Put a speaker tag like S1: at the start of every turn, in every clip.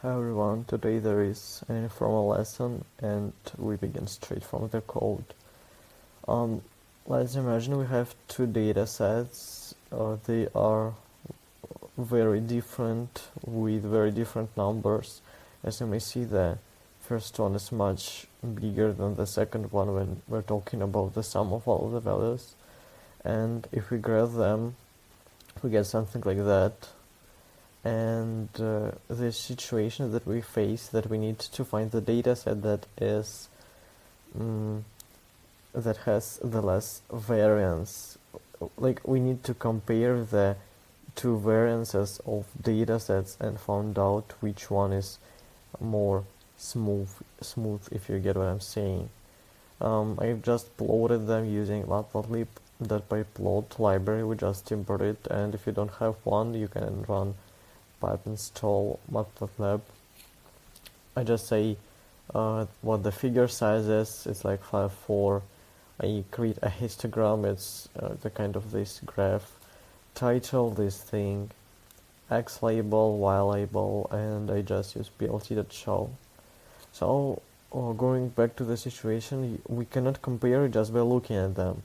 S1: Hi everyone, today there is an informal lesson and we begin straight from the code. Um, let's imagine we have two data sets. They are very different with very different numbers. As you may see, the first one is much bigger than the second one when we're talking about the sum of all the values. And if we graph them, we get something like that. And the situation that we face, that we need to find the data set that is that has the less variance. Like, we need to compare the two variances of data sets and find out which one is more smooth, if you get what I'm saying. I've just plotted them using matplotlib.pyplot library. We just import it, and if you don't have one, you can run pip install matplotlib. I just say what the figure size is. It's like 5:4. I create a histogram. It's the kind of this graph. Title this thing, x label, y label, and I just use plt.show. So going back to the situation, we cannot compare just by looking at them.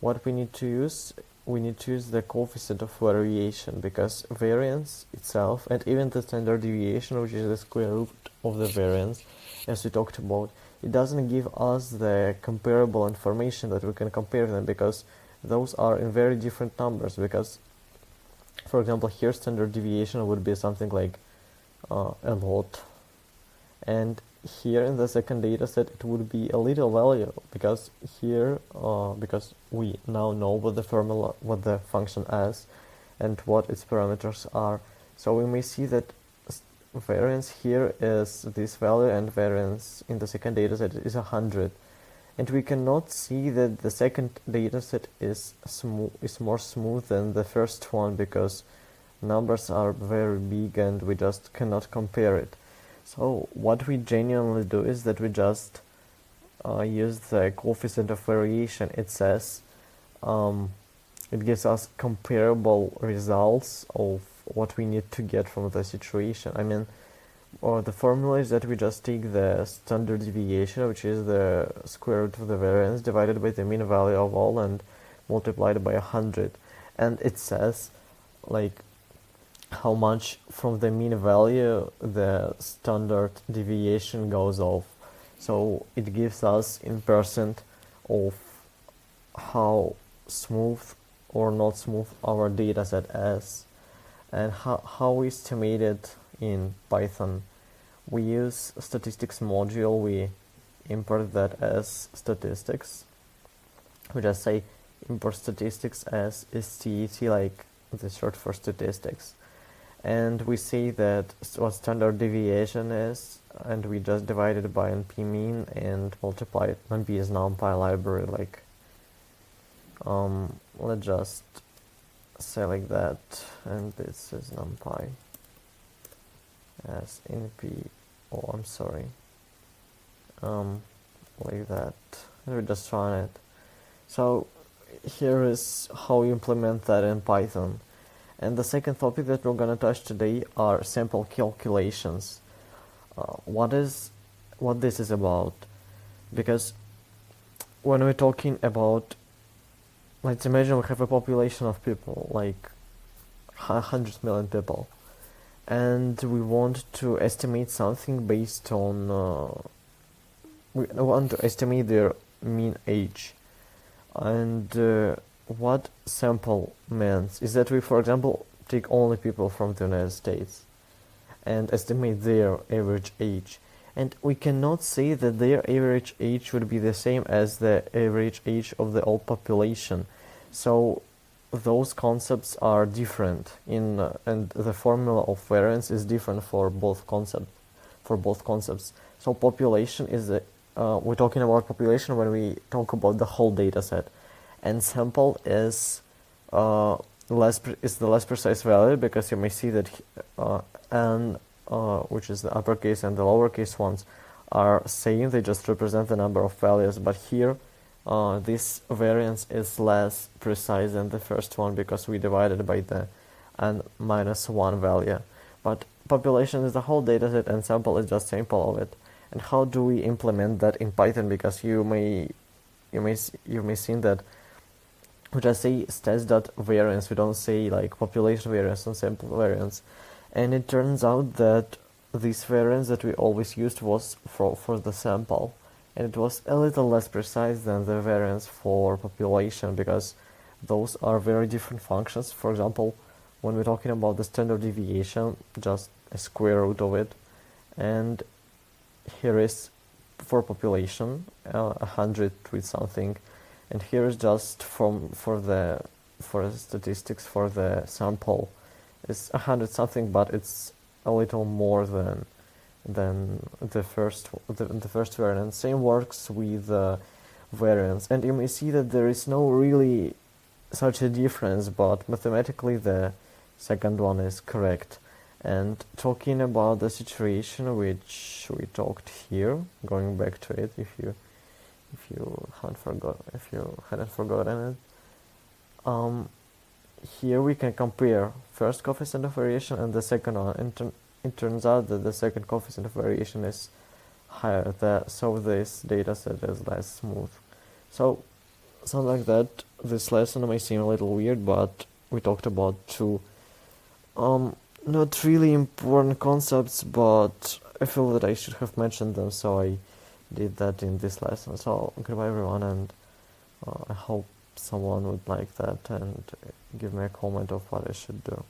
S1: What we need to use the coefficient of variation, because variance itself, and even the standard deviation, which is the square root of the variance, as we talked about, it doesn't give us the comparable information that we can compare them, because those are in very different numbers. Because, for example, here standard deviation would be something like a lot, and here in the second data set it would be a little value, because here because we now know what the function is and what its parameters are. So we may see that variance here is this value and variance in the second data set is 100, and we cannot see that the second data set is more smooth than the first one, because numbers are very big and we just cannot compare it. So what we genuinely do is that we just use the coefficient of variation. It says it gives us comparable results of what we need to get from the situation. I mean, the formula is that we just take the standard deviation, which is the square root of the variance, divided by the mean value of all and multiplied by 100. And it says, like, how much from the mean value the standard deviation goes off. So it gives us in percent of how smooth or not smooth our data set is. And how we estimate it in Python. We use statistics module. We import that as statistics. We just say import statistics as stat, like the short for statistics. And we say that what standard deviation is, and we just divide it by npmean and multiply it. NumPy is NumPy library, like let's just say like that, and this is NumPy as np, like that, and we just run it. So here is how you implement that in Python. And the second topic that we're going to touch today are sample calculations. What this is about? Because when we're talking about, let's imagine we have a population of people, like 100 million people, and we want to estimate something based on, we want to estimate their mean age. And what sample means is that we, for example, take only people from the United States and estimate their average age. And we cannot say that their average age would be the same as the average age of the whole population. So those concepts are different and the formula of variance is different for both concepts. So population is we're talking about population when we talk about the whole data set. And sample is the less precise value, because you may see that n, which is the uppercase, and the lowercase ones are same. They just represent the number of values. But here, this variance is less precise than the first one, because we divided by the n minus 1 value. But population is the whole dataset and sample is just sample of it. And how do we implement that in Python? Because you may see that we just say stats.variance. We don't say like population variance and sample variance. And it turns out that this variance that we always used was for the sample, and it was a little less precise than the variance for population, because those are very different functions. For example, when we're talking about the standard deviation, just a square root of it, and here is for population 100 with something, and here is just for the statistics for the sample is 100 something, but it's a little more than the first variance. Same works with variance, and you may see that there is no really such a difference, but mathematically the second one is correct. And talking about the situation which we talked here, going back to it, if you hadn't forgotten it, here we can compare first coefficient of variation and the second one. It turns out that the second coefficient of variation is higher, so this data set is less smooth. So something like that. This lesson may seem a little weird, but we talked about two not really important concepts, but I feel that I should have mentioned them, so I did that in this lesson. So goodbye everyone, and I hope someone would like that and give me a comment of what I should do.